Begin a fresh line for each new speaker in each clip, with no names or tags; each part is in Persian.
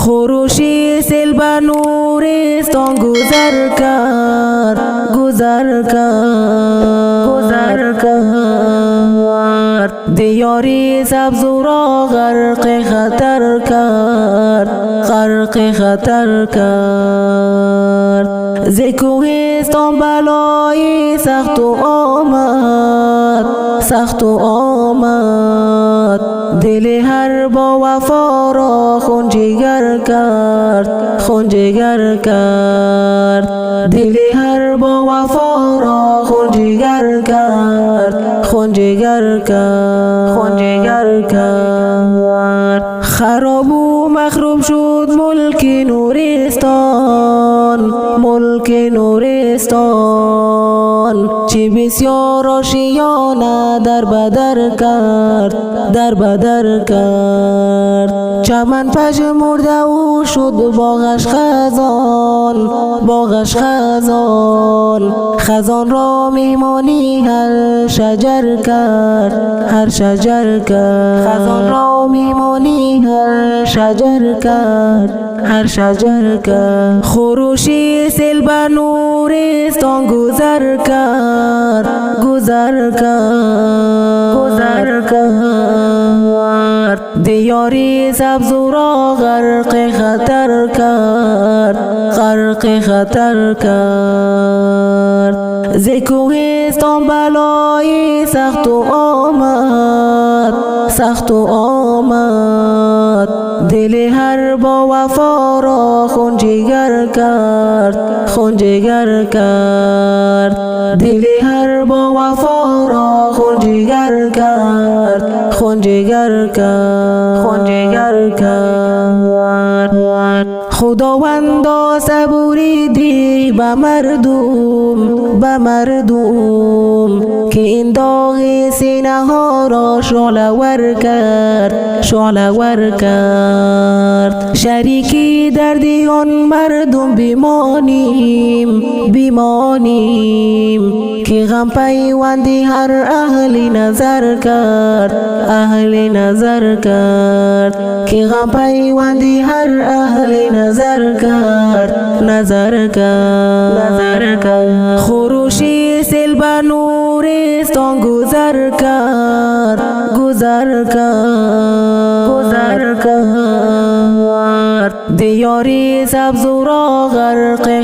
خروشی سیل نورستان گذر کرد دیاری سبز را غرق خطر کرد ز کوهستان بلای سخت آمد دل هر با وفا را خون جگر کرد دل هر با وفا را خون جگر کرد خراب و مخروب شد ملک نورستان چه بسیار آشیانه در بدر کرد چمن پژمرده و شد باغش خزان را میمانی هر شجر کرد خزان را میمانی هر شجر کرد خروشی سیل نورستان گذر کرد دیاری سبز را غرق خطر کرد ز کوهستان بلای سخت آمد دل هر با وفا را خون جگر کرد دل هر با وفا را خون جگر کرد خداوندا صبوری دی به مردم که این داغ سینه ها را شعله ور کرد شریکی دردی آن مردم بیمانیم که غم پیوندی هر اهل نظر کرد که غم پیوندی هر اهل نظر کرد خروشی سیل نورستان گذر کرد دیاری سبز را غرق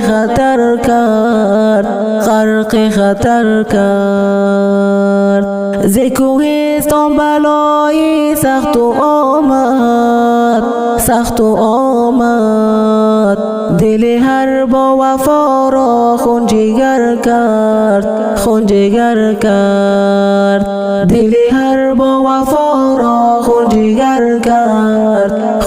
خطر کرد ز کوهستان بلای سخت آمد دل هر با وفا را خون جگر کرد دل هر با وفا را خون جگر کرد